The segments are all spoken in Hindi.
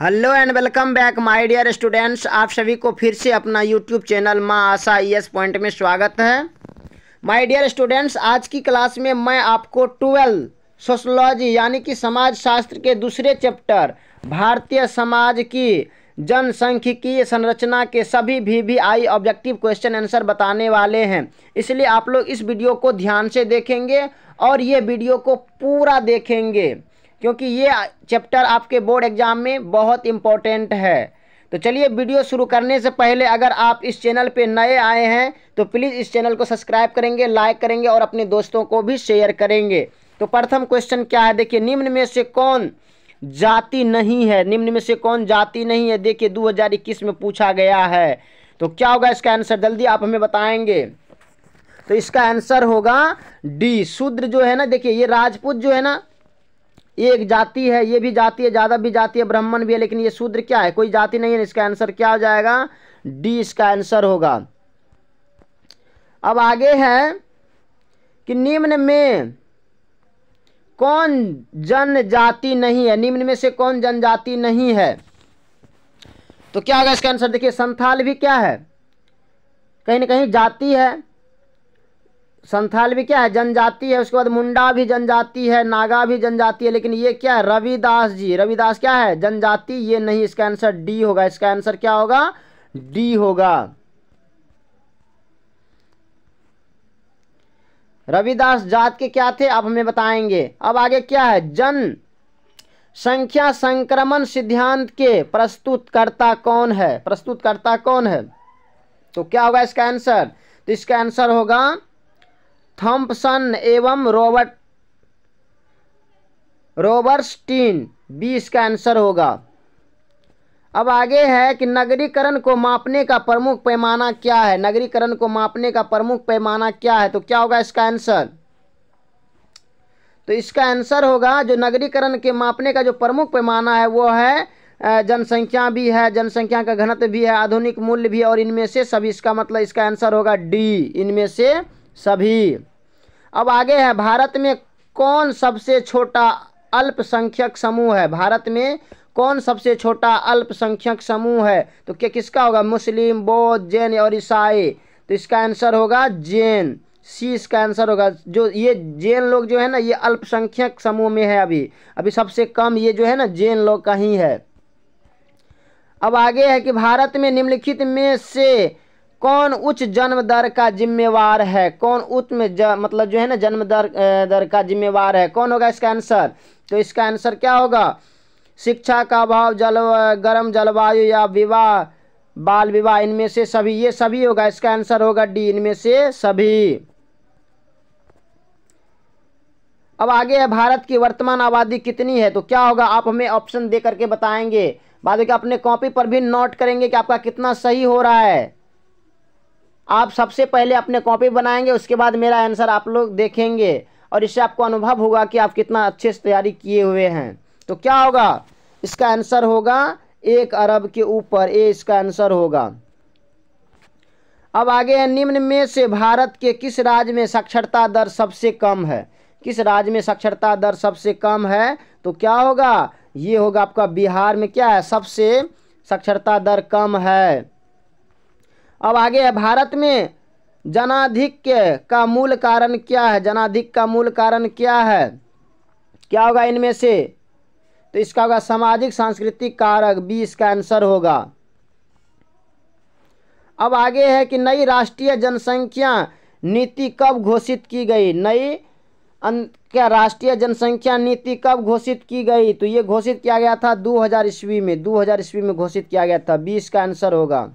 Hello and welcome back my dear students. आप सभी को फिर से अपना यूट्यूब चैनल माँ आशा ईएस पॉइंट में स्वागत है। माय डियर स्टूडेंट्स, आज की क्लास में मैं आपको 12 सोशलॉजी यानी कि समाज शास्त्र के दूसरे चैप्टर भारतीय समाज की जनसांख्यिकीय संरचना के सभी VVI ऑब्जेक्टिव क्वेश्चन आंसर बताने वाले हैं। इसलिए आप लोग इस वीडियो को ध्यान से देखेंगे और ये वीडियो को पूरा देखेंगे क्योंकि ये चैप्टर आपके बोर्ड एग्जाम में बहुत इम्पोर्टेंट है। तो चलिए वीडियो शुरू करने से पहले अगर आप इस चैनल पे नए आए हैं तो प्लीज़ इस चैनल को सब्सक्राइब करेंगे, लाइक करेंगे और अपने दोस्तों को भी शेयर करेंगे। तो प्रथम क्वेश्चन क्या है, देखिए, निम्न में से कौन जाति नहीं है? निम्न में से कौन जाति नहीं है? देखिए 2021 में पूछा गया है। तो क्या होगा इसका आंसर, जल्दी आप हमें बताएंगे। तो इसका आंसर होगा डी, शूद्र जो है ना। देखिए ये राजपूत जो है ना, ये एक जाति है, ये भी जाति है, ज़्यादा भी जाति है, ब्राह्मण भी है, लेकिन ये शूद्र क्या है, कोई जाति नहीं है। इसका आंसर क्या हो जाएगा, डी इसका आंसर होगा। अब आगे है कि निम्न में कौन जनजाति नहीं है? निम्न में से कौन जनजाति नहीं है? तो क्या होगा इसका आंसर, देखिए संथाल भी क्या है, कहीं ना कहीं जाति है। संथाल भी क्या है, जनजाति है। उसके बाद मुंडा भी जनजाति है, नागा भी जनजाति है, लेकिन ये क्या है, रविदास जी, रविदास क्या है, जनजाति ये नहीं। इसका आंसर डी होगा। इसका आंसर क्या होगा, डी होगा। रविदास जात के क्या थे, आप हमें बताएंगे। अब आगे क्या है, जन संख्या संक्रमण सिद्धांत के प्रस्तुतकर्ता कौन है? प्रस्तुतकर्ता कौन है? तो क्या होगा इसका आंसर, तो इसका आंसर होगा थॉम्पसन एवं रॉबर्टस्टीन, बी इसका आंसर होगा। अब आगे है कि नगरीकरण को मापने का प्रमुख पैमाना क्या है? नगरीकरण को मापने का प्रमुख पैमाना क्या है? तो क्या होगा इसका आंसर, तो इसका आंसर होगा जो नगरीकरण के मापने का जो प्रमुख पैमाना है वो है जनसंख्या भी है, जनसंख्या का घनत्व भी है, आधुनिक मूल्य भी है और इनमें से सभी। इसका मतलब इसका आंसर होगा डी, इनमें से सभी। अब आगे है, भारत में कौन सबसे छोटा अल्पसंख्यक समूह है? भारत में कौन सबसे छोटा अल्पसंख्यक समूह है? तो क्या किसका होगा, मुस्लिम, बौद्ध, जैन और ईसाई। तो इसका आंसर होगा जैन, सी इसका आंसर होगा। जो ये जैन लोग जो है ना, ये अल्पसंख्यक समूह में है। अभी सबसे कम ये जो है ना जैन लोग का ही है। अब आगे है कि भारत में निम्नलिखित में से कौन उच्च जन्म दर का जिम्मेवार है? कौन उच्च में मतलब जो है ना जन्म दर का जिम्मेवार है? कौन होगा इसका आंसर, तो इसका आंसर क्या होगा, शिक्षा का अभाव, गर्म जलवायु या विवाह, बाल विवाह, इनमें से सभी, ये सभी होगा। इसका आंसर होगा डी, इनमें से सभी। अब आगे है, भारत की वर्तमान आबादी कितनी है? तो क्या होगा, आप हमें ऑप्शन दे करके बताएंगे। बाद में अपने कॉपी पर भी नोट करेंगे कि आपका कितना सही हो रहा है। आप सबसे पहले अपने कॉपी बनाएंगे, उसके बाद मेरा आंसर आप लोग देखेंगे और इससे आपको अनुभव होगा कि आप कितना अच्छे से तैयारी किए हुए हैं। तो क्या होगा, इसका आंसर होगा 1 अरब के ऊपर, ए इसका आंसर होगा। अब आगे है, निम्न में से भारत के किस राज्य में साक्षरता दर सबसे कम है? किस राज्य में साक्षरता दर सबसे कम है? तो क्या होगा, ये होगा आपका बिहार में क्या है, सबसे साक्षरता दर कम है। अब आगे है, भारत में जनाधिक्य का मूल कारण क्या है? जनाधिक्य का मूल कारण क्या है? क्या होगा इनमें से, तो इसका होगा सामाजिक सांस्कृतिक कारक, बी इसका आंसर होगा। अब आगे है कि नई राष्ट्रीय जनसंख्या नीति कब घोषित की गई? नई क्या राष्ट्रीय जनसंख्या नीति कब घोषित की गई? तो ये घोषित किया गया था 2000 ईस्वी में, 2000 ईस्वी में घोषित किया गया था, बी इसका आंसर होगा।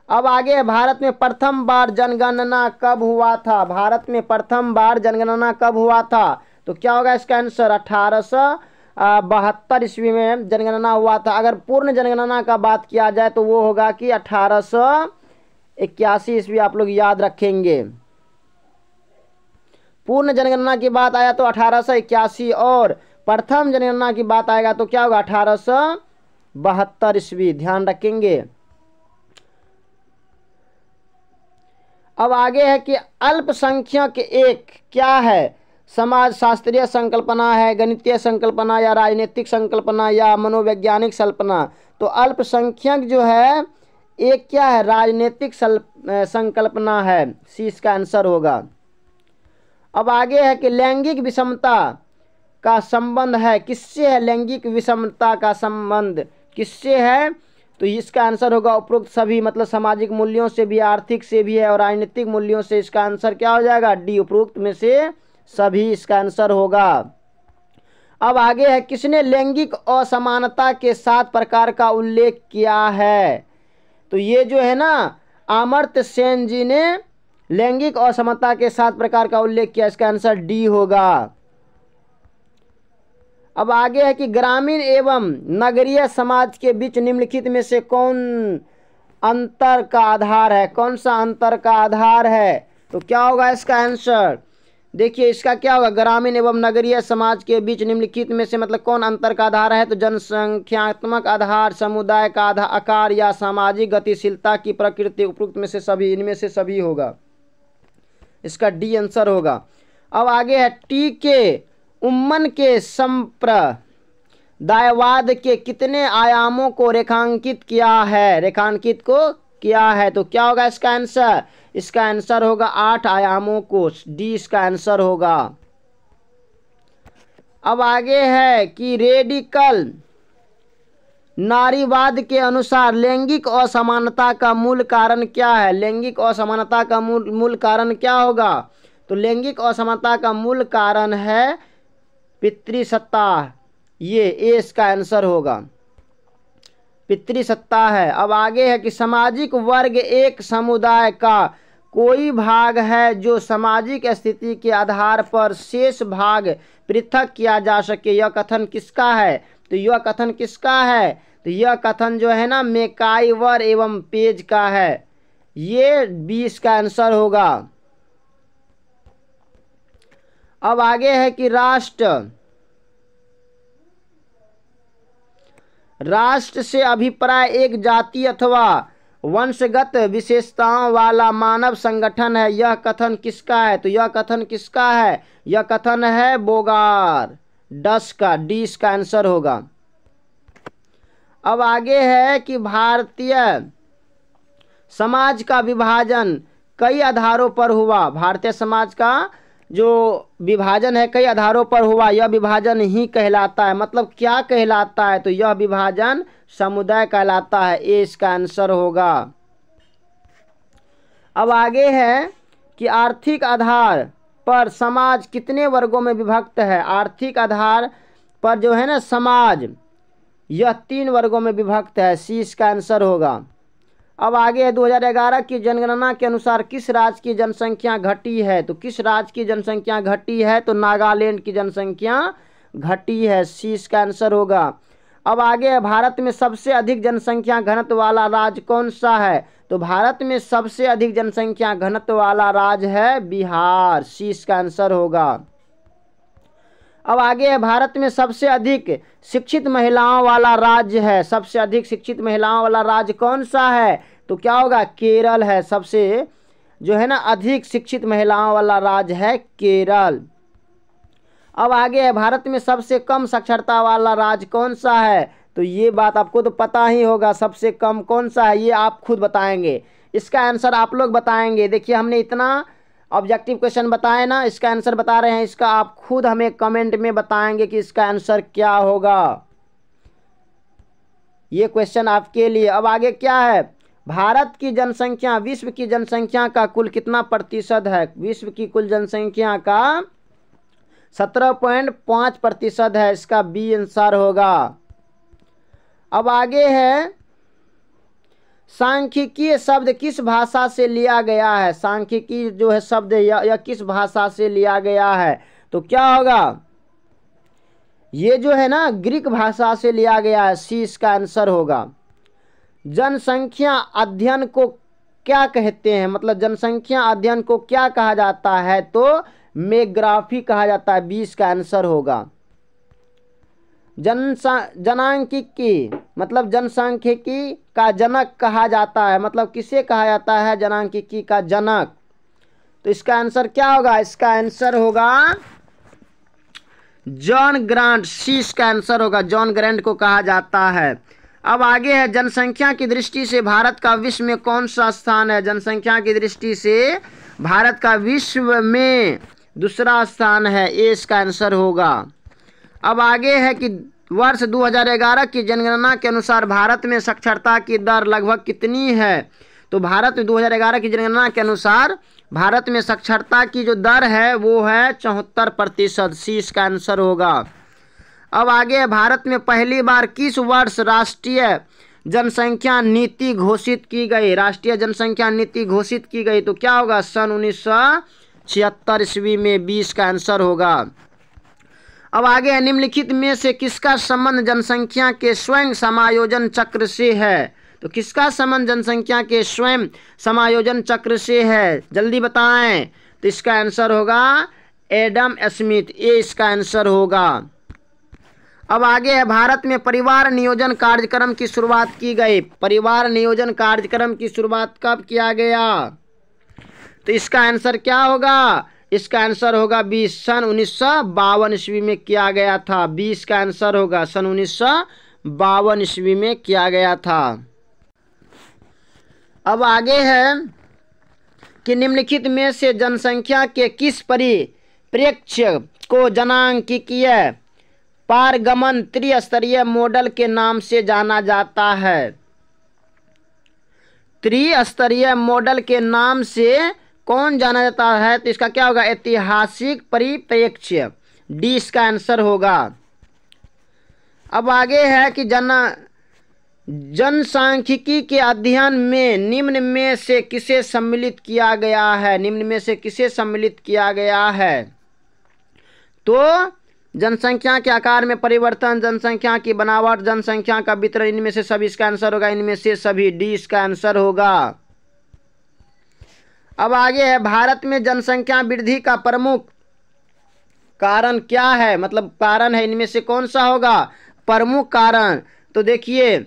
अब आगे भारत में प्रथम बार जनगणना कब हुआ था? भारत में प्रथम बार जनगणना कब हुआ था? तो क्या होगा इसका आंसर, 1872 ईस्वी में जनगणना हुआ था। अगर पूर्ण जनगणना का बात किया जाए तो वो होगा कि 1881 ईस्वी, आप लोग याद रखेंगे। पूर्ण जनगणना की बात आया तो 1881 और प्रथम जनगणना की बात आएगा तो क्या होगा, 1872 ईस्वी, ध्यान रखेंगे। अब आगे है कि अल्पसंख्यक एक क्या है? समाज शास्त्रीय संकल्पना है, गणितीय संकल्पना या राजनीतिक संकल्पना या मनोवैज्ञानिक संकल्पना। तो अल्पसंख्यक जो है एक क्या है, राजनीतिक संकल्पना है, सी इसका आंसर होगा। अब आगे है कि लैंगिक विषमता का संबंध है किससे है, लैंगिक विषमता का संबंध किससे है, तो इसका आंसर होगा उपरोक्त सभी, मतलब सामाजिक मूल्यों से भी, आर्थिक से भी है और राजनीतिक मूल्यों से। इसका आंसर क्या हो जाएगा, डी, उपरोक्त में से सभी इसका आंसर होगा। अब आगे है किसने लैंगिक असमानता के 7 प्रकार का उल्लेख किया है, तो ये जो है ना अमर्त्य सेन जी ने लैंगिक असमानता के 7 प्रकार का उल्लेख किया, इसका आंसर डी होगा। अब आगे है कि ग्रामीण एवं नगरीय समाज के बीच निम्नलिखित में से कौन अंतर का आधार है, कौन सा अंतर का आधार है, तो क्या होगा इसका आंसर। देखिए इसका क्या होगा, ग्रामीण एवं नगरीय समाज के बीच निम्नलिखित में से मतलब कौन अंतर का आधार है, तो जनसंख्यात्मक आधार, समुदाय का आकार या सामाजिक गतिशीलता की प्रकृति। उपरोक्त में से सभी, इनमें से सभी होगा, इसका डी आंसर होगा। अब आगे है टी के उम्मन के संप्रदायवाद के कितने आयामों को रेखांकित किया है, रेखांकित को किया है, तो क्या होगा इसका आंसर, इसका आंसर होगा 8 आयामों को, डी इसका आंसर होगा। अब आगे है कि रेडिकल नारीवाद के अनुसार लैंगिक असमानता का मूल कारण क्या है, लैंगिक असमानता का मूल कारण क्या होगा, तो लैंगिक असमानता का मूल कारण है पितृसत्ता, ये ए इसका आंसर होगा, पितृसत्ता है। अब आगे है कि सामाजिक वर्ग एक समुदाय का कोई भाग है जो सामाजिक स्थिति के आधार पर शेष भाग पृथक किया जा सके, यह कथन किसका है, तो यह कथन किसका है, तो यह कथन जो है ना मैकाइवर एवं पेज का है, ये बी इसका आंसर होगा। अब आगे है कि राष्ट्र से अभिप्राय एक जाति अथवा वंशगत विशेषताओं वाला मानव संगठन है, यह कथन किसका है, तो यह कथन किसका है, यह कथन है बोगार डस का, डी इसका आंसर होगा। अब आगे है कि भारतीय समाज का विभाजन कई आधारों पर हुआ, भारतीय समाज का जो विभाजन है कई आधारों पर हुआ, यह विभाजन ही कहलाता है, मतलब क्या कहलाता है, तो यह विभाजन समुदाय कहलाता है, ए इसका आंसर होगा। अब आगे है कि आर्थिक आधार पर समाज कितने वर्गों में विभक्त है, आर्थिक आधार पर जो है ना समाज, यह 3 वर्गों में विभक्त है, सी इसका आंसर होगा। अब आगे है 2011 की जनगणना के अनुसार किस राज्य की जनसंख्या घटी है, तो किस राज्य की जनसंख्या घटी है, तो नागालैंड की जनसंख्या घटी है, सी इसका आंसर होगा। अब आगे है भारत में सबसे अधिक जनसंख्या घनत्व वाला राज्य कौन सा है, तो भारत में सबसे अधिक जनसंख्या घनत्व वाला राज्य है बिहार, सी इसका आंसर होगा। अब आगे है भारत में सबसे अधिक शिक्षित महिलाओं वाला राज्य है, सबसे अधिक शिक्षित महिलाओं वाला राज्य कौन सा है, तो क्या होगा, केरल है, सबसे जो है ना अधिक शिक्षित महिलाओं वाला राज्य है केरल। अब आगे है भारत में सबसे कम साक्षरता वाला राज्य कौन सा है, तो ये बात आपको तो पता ही होगा, सबसे कम कौन सा है, ये आप खुद बताएंगे, इसका आंसर आप लोग बताएंगे। देखिए हमने इतना ऑब्जेक्टिव क्वेश्चन बताए ना, इसका आंसर बता रहे हैं, इसका आप खुद हमें कमेंट में बताएंगे कि इसका आंसर क्या होगा, ये क्वेश्चन आपके लिए। अब आगे क्या है, भारत की जनसंख्या विश्व की जनसंख्या का कुल कितना प्रतिशत है, विश्व की कुल जनसंख्या का 17.5% है, इसका बी आंसर होगा। अब आगे है सांख्यिकीय शब्द किस भाषा से लिया गया है, सांख्यिकी जो है शब्द यह किस भाषा से लिया गया है, तो क्या होगा, ये जो है ना ग्रीक भाषा से लिया गया है, सी इसका आंसर होगा। जनसंख्या अध्ययन को क्या कहते हैं, मतलब जनसंख्या अध्ययन को क्या कहा जाता है, तो मेग्राफी कहा जाता है, बी इसका आंसर होगा। जनांकिकी मतलब जनसांख्यिकी का जनक कहा जाता है, मतलब किसे कहा जाता है जनांकिकी का जनक, तो इसका आंसर क्या होगा, इसका आंसर होगा जॉन ग्रांट, सी इसका आंसर होगा, जॉन ग्रांट को कहा जाता है। अब आगे है, जनसंख्या की दृष्टि से भारत का विश्व में कौन सा स्थान है? जनसंख्या की दृष्टि से भारत का विश्व में दूसरा स्थान है, ए इसका आंसर होगा। अब आगे है कि वर्ष 2011 की जनगणना के अनुसार भारत में साक्षरता की दर लगभग कितनी है? तो भारत में 2011 की जनगणना के अनुसार भारत में साक्षरता की जो दर है वो है 74%, सी इसका आंसर होगा। अब आगे, भारत में पहली बार किस वर्ष राष्ट्रीय जनसंख्या नीति घोषित की गई? राष्ट्रीय जनसंख्या नीति घोषित की गई तो क्या होगा? सन 1976 ईस्वी में, 20 का आंसर होगा। अब आगे, निम्नलिखित में से किसका संबंध जनसंख्या के स्वयं समायोजन चक्र से है? तो किसका संबंध जनसंख्या के स्वयं समायोजन चक्र से है? जल्दी बताएं। तो इसका आंसर होगा एडम स्मिथ, ए इसका आंसर होगा। अब आगे है, भारत में परिवार नियोजन कार्यक्रम की शुरुआत की गई। परिवार नियोजन कार्यक्रम की शुरुआत कब किया गया? तो इसका आंसर क्या होगा? इसका आंसर होगा 20, सन 1952 ईस्वी में किया गया था। 20 का आंसर होगा, सन 1952 ईस्वी में किया गया था। अब आगे है कि निम्नलिखित में से जनसंख्या के किस परिप्रेक्ष्य को जनांकीय पारगमन त्रिस्तरीय मॉडल के नाम से जाना जाता है? त्रिस्तरीय मॉडल के नाम से कौन जाना जाता है? तो इसका क्या होगा? ऐतिहासिक परिप्रेक्ष्य, डी इसका आंसर होगा। अब आगे है कि जनसांख्यिकी के अध्ययन में निम्न में से किसे सम्मिलित किया गया है? निम्न में से किसे सम्मिलित किया गया है? तो जनसंख्या के आकार में परिवर्तन, जनसंख्या की बनावट, जनसंख्या का वितरण, इनमें से सभी इसका आंसर होगा, इनमें से सभी, डी इसका आंसर होगा। अब आगे है, भारत में जनसंख्या वृद्धि का प्रमुख कारण क्या है? मतलब कारण है, इनमें से कौन सा होगा प्रमुख कारण? तो देखिए,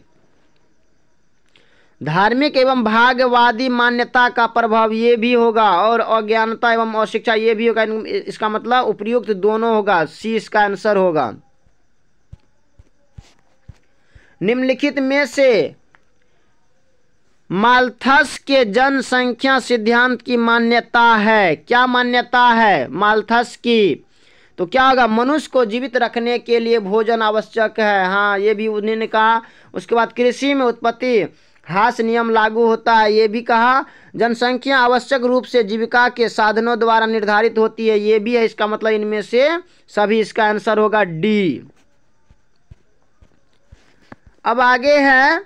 धार्मिक एवं भाग्यवादी मान्यता का प्रभाव ये भी होगा, और अज्ञानता एवं अशिक्षा ये भी होगा। इसका मतलब उपयुक्त दोनों होगा, सी इसका आंसर होगा। निम्नलिखित में से माल्थस के जनसंख्या सिद्धांत की मान्यता है? क्या मान्यता है माल्थस की? तो क्या होगा? मनुष्य को जीवित रखने के लिए भोजन आवश्यक है। हाँ, ये भी उन्होंने कहा। उसके बाद कृषि में उत्पत्ति ह्रास नियम लागू होता है, ये भी कहा। जनसंख्या आवश्यक रूप से जीविका के साधनों द्वारा निर्धारित होती है, ये भी है। इसका मतलब इनमें से सभी, इसका आंसर होगा डी। अब आगे है,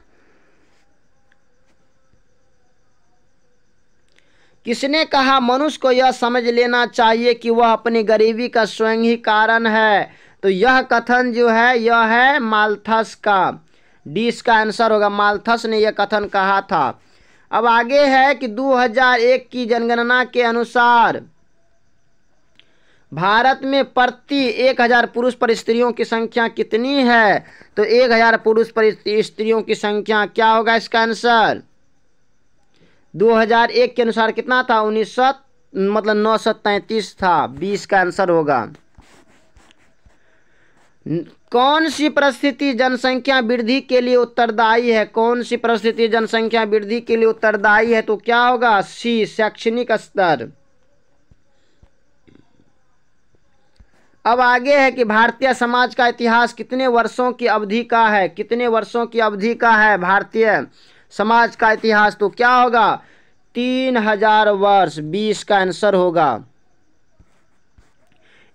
किसने कहा मनुष्य को यह समझ लेना चाहिए कि वह अपनी गरीबी का स्वयं ही कारण है? तो यह कथन जो है यह है माल्थस का, डी इसका आंसर होगा। माल्थस ने यह कथन कहा था। अब आगे है कि 2001 की जनगणना के अनुसार भारत में प्रति 1000 पुरुष पर स्त्रियों की संख्या कितनी है? तो 1000 पुरुष पर स्त्रियों की संख्या क्या होगा इसका आंसर? 2001 के अनुसार कितना था? 933 था, 20 का आंसर होगा। कौन सी परिस्थिति जनसंख्या वृद्धि के लिए उत्तरदायी है? कौन सी परिस्थिति जनसंख्या वृद्धि के लिए उत्तरदायी है? तो क्या होगा? सी, शैक्षणिक स्तर। अब आगे है कि भारतीय समाज का इतिहास कितने वर्षों की अवधि का है? कितने वर्षों की अवधि का है भारतीय समाज का इतिहास? तो क्या होगा? 3000 वर्ष, 20 का आंसर होगा।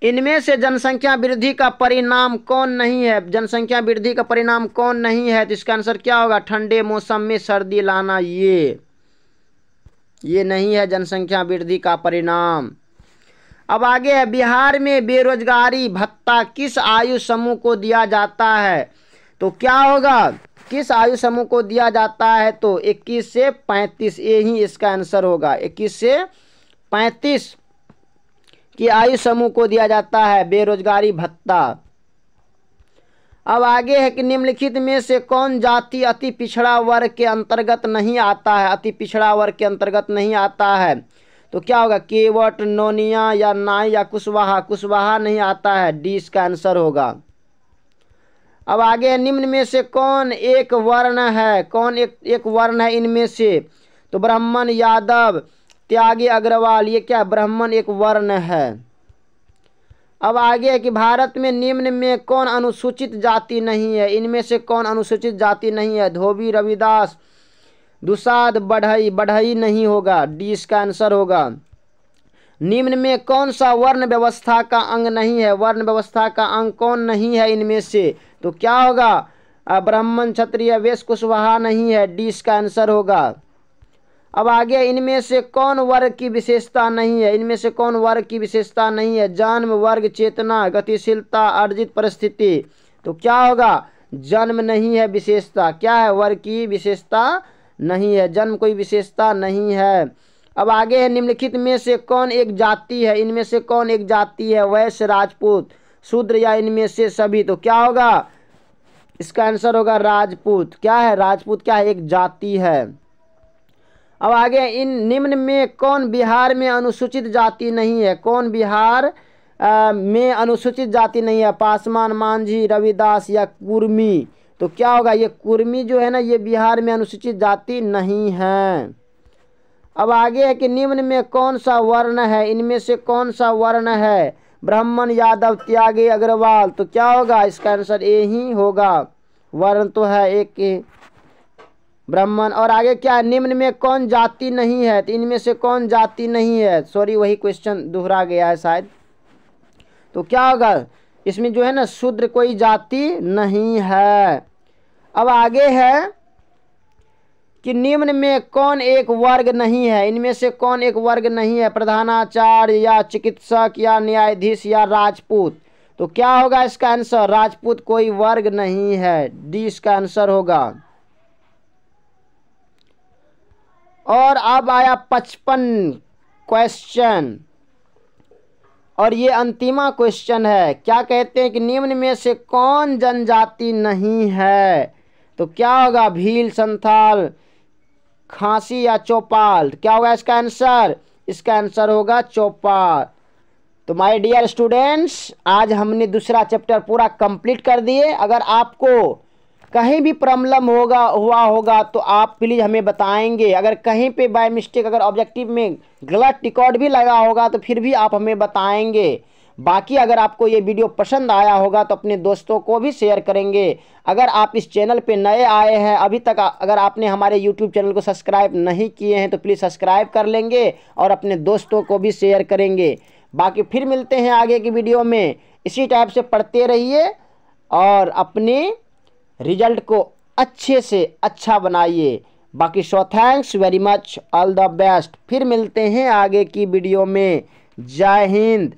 इनमें से जनसंख्या वृद्धि का परिणाम कौन नहीं है? जनसंख्या वृद्धि का परिणाम कौन नहीं है? तो इसका आंसर क्या होगा? ठंडे मौसम में सर्दी लाना, ये नहीं है जनसंख्या वृद्धि का परिणाम। अब आगे है, बिहार में बेरोजगारी भत्ता किस आयु समूह को दिया जाता है? तो क्या होगा? किस आयु समूह को दिया जाता है? तो 21 से 35, ये ही इसका आंसर होगा। 21 से 35 की आयु समूह को दिया जाता है बेरोजगारी भत्ता। अब आगे है कि निम्नलिखित में से कौन जाति अति पिछड़ा वर्ग के अंतर्गत नहीं आता है? अति पिछड़ा वर्ग के अंतर्गत नहीं आता है। तो क्या होगा, केवट, नोनिया या नाई या कुशवाहा? कुशवाहा नहीं आता है, डी इसका आंसर होगा। अब आगे, निम्न में से कौन एक वर्ण है? कौन एक वर्ण है इनमें से? तो ब्राह्मण, यादव, त्यागी, अग्रवाल, ये क्या? ब्राह्मण एक वर्ण है। अब आगे है कि भारत में निम्न में कौन अनुसूचित जाति नहीं है? इनमें से कौन अनुसूचित जाति नहीं है? धोबी, रविदास, दुसाध, बढ़ई? बढ़ई नहीं होगा, डी इसका आंसर होगा। निम्न में कौन सा वर्ण व्यवस्था का अंग नहीं है? वर्ण व्यवस्था का अंग कौन नहीं है इनमें से? तो क्या होगा, ब्राह्मण, क्षत्रिय, वैश्य, कुशवाहा नहीं है, डी इसका आंसर होगा। अब आगे, इनमें से कौन वर्ग की विशेषता नहीं है? इनमें से कौन वर्ग की विशेषता नहीं है? जन्म, वर्ग, चेतना, गतिशीलता, अर्जित परिस्थिति? तो क्या होगा, जन्म नहीं है विशेषता। क्या है? वर्ग की विशेषता नहीं है, जन्म कोई विशेषता नहीं है। अब आगे है, निम्नलिखित में से कौन एक जाति है? इनमें से कौन एक जाति है? वैश्य, राजपूत, शूद्र या इनमें से सभी? तो क्या होगा, इसका आंसर होगा राजपूत। क्या है? राजपूत क्या है? एक जाति है। अब आगे, इन निम्न में कौन बिहार में अनुसूचित जाति नहीं है? कौन बिहार में अनुसूचित जाति नहीं है? पासवान, मांझी, रविदास या कुर्मी? तो क्या होगा, ये कुर्मी जो है ना, ये बिहार में अनुसूचित जाति नहीं है। अब आगे है कि निम्न में कौन सा वर्ण है? इनमें से कौन सा वर्ण है? ब्राह्मण, यादव, त्यागी, अग्रवाल? तो क्या होगा, इसका आंसर ए ही होगा। वर्ण तो है एक ब्राह्मण। और आगे क्या है, निम्न में कौन जाति नहीं है? तो इनमें से कौन जाति नहीं है? सॉरी, वही क्वेश्चन दोहरा गया है शायद। तो क्या होगा, इसमें जो है ना, शूद्र कोई जाति नहीं है। अब आगे है कि निम्न में कौन एक वर्ग नहीं है? इनमें से कौन एक वर्ग नहीं है? प्रधानाचार्य या चिकित्सक या न्यायाधीश या राजपूत? तो क्या होगा इसका आंसर, राजपूत कोई वर्ग नहीं है, डी इसका आंसर होगा। और अब आया 55 क्वेश्चन, और ये अंतिमा क्वेश्चन है। क्या कहते हैं कि निम्न में से कौन जनजाति नहीं है? तो क्या होगा, भील, संथाल, खासी या चौपाल? क्या होगा इसका आंसर? इसका आंसर होगा चौपाल। तो माय डियर स्टूडेंट्स, आज हमने दूसरा चैप्टर पूरा कंप्लीट कर दिए। अगर आपको कहीं भी प्रॉब्लम हुआ होगा तो आप प्लीज़ हमें बताएंगे। अगर कहीं पे बाय मिस्टेक अगर ऑब्जेक्टिव में गलत रिकॉर्ड भी लगा होगा तो फिर भी आप हमें बताएंगे। बाकी अगर आपको ये वीडियो पसंद आया होगा तो अपने दोस्तों को भी शेयर करेंगे। अगर आप इस चैनल पे नए आए हैं, अभी तक अगर आपने हमारे YouTube चैनल को सब्सक्राइब नहीं किए हैं तो प्लीज़ सब्सक्राइब कर लेंगे और अपने दोस्तों को भी शेयर करेंगे। बाकी फिर मिलते हैं आगे की वीडियो में। इसी टाइप से पढ़ते रहिए और अपने रिजल्ट को अच्छे से अच्छा बनाइए। बाकी thanks very much, all the best. फिर मिलते हैं आगे की वीडियो में। जय हिंद।